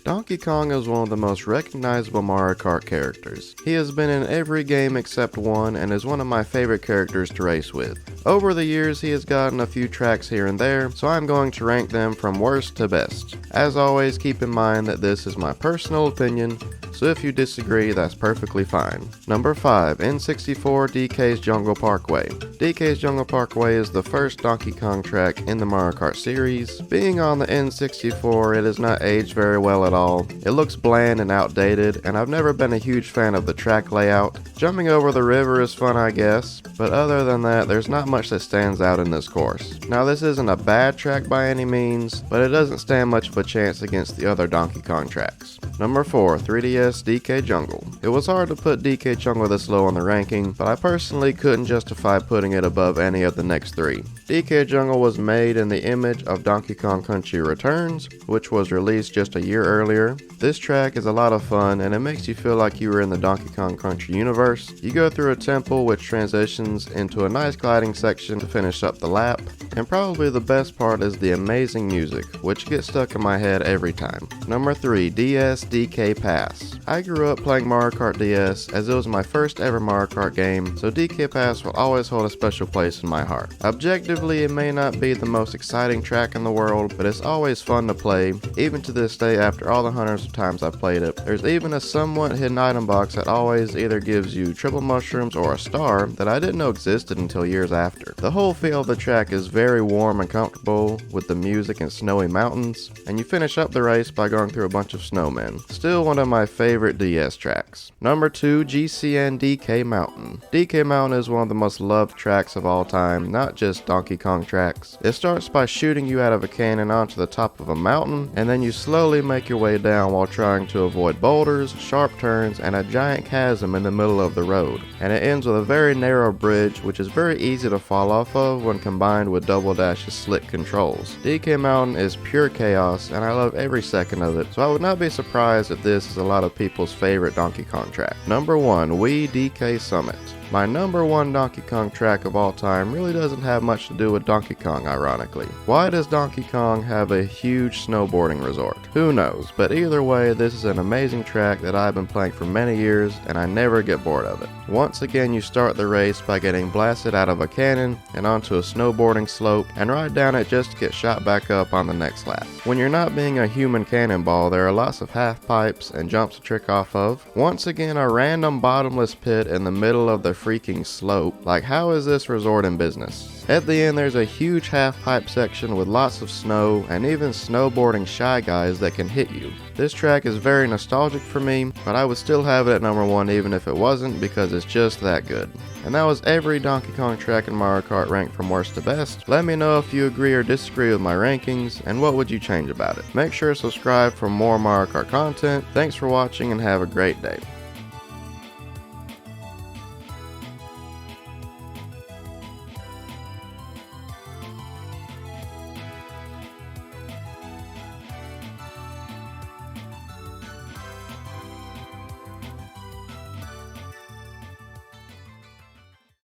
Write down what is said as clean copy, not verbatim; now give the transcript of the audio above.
Donkey Kong is one of the most recognizable Mario Kart characters. He has been in every game except one and is one of my favorite characters to race with. Over the years he has gotten a few tracks here and there, so I'm going to rank them from worst to best. As always, keep in mind that this is my personal opinion, so if you disagree, that's perfectly fine. Number 5. N64 DK's Jungle Parkway. DK's Jungle Parkway is the first Donkey Kong track in the Mario Kart series. Being on the N64, it has not aged very well at all. It looks bland and outdated, and I've never been a huge fan of the track layout. Jumping over the river is fun, I guess, but other than that, there's not much that stands out in this course. Now, this isn't a bad track by any means, but it doesn't stand much of a chance against the other Donkey Kong tracks. Number 4. 3DS DK Jungle. It was hard to put DK Jungle this low on the ranking, but I personally couldn't justify putting it above any of the next three. DK Jungle was made in the image of Donkey Kong Country Returns, which was released just a year earlier. This track is a lot of fun, and it makes you feel like you were in the Donkey Kong Country universe. You go through a temple which transitions into a nice gliding section to finish up the lap, and probably the best part is the amazing music, which gets stuck in my head every time. Number 3. DS DK Pass. I grew up playing Mario Kart DS as it was my first ever Mario Kart game, so DK Pass will always hold a special place in my heart. Objectively, it may not be the most exciting track in the world, but it's always fun to play, even to this day after all the hundreds of times I've played it. There's even a somewhat hidden item box that always either gives you triple mushrooms or a star that I didn't know existed until years after. The whole feel of the track is very warm and comfortable with the music and snowy mountains, and you finish up the race by going through a bunch of snowmen. Still one of my favorite DS tracks. Number 2. GCN DK Mountain. DK Mountain is one of the most loved tracks of all time, not just Donkey Kong tracks. It starts by shooting you out of a cannon onto the top of a mountain, and then you slowly make your way down while trying to avoid boulders, sharp turns, and a giant chasm in the middle of the road. And it ends with a very narrow bridge, which is very easy to fall off of when combined with Double Dash's slick controls. DK Mountain is pure chaos, and I love every second of it, so I would not be surprised if this is a lot of people's favorite Donkey Kong track. Number 1. Wii DK Summit. My number 1 Donkey Kong track of all time really doesn't have much to do with Donkey Kong, ironically. Why does Donkey Kong have a huge snowboarding resort? Who knows, but either way, this is an amazing track that I've been playing for many years, and I never get bored of it. Once again, you start the race by getting blasted out of a cannon and onto a snowboarding slope, and ride down it just to get shot back up on the next lap. When you're not being a human cannonball, there are lots of half pipes and jumps to trick off of. Once again, a random bottomless pit in the middle of the freaking slope. Like, how is this resort in business? At the end, there's a huge half pipe section with lots of snow and even snowboarding shy guys that can hit you. This track is very nostalgic for me, but I would still have it at number 1 even if it wasn't, because it's just that good. And that was every Donkey Kong track in Mario Kart ranked from worst to best. Let me know if you agree or disagree with my rankings, and what would you change about it. Make sure to subscribe for more Mario Kart content. Thanks for watching and have a great day.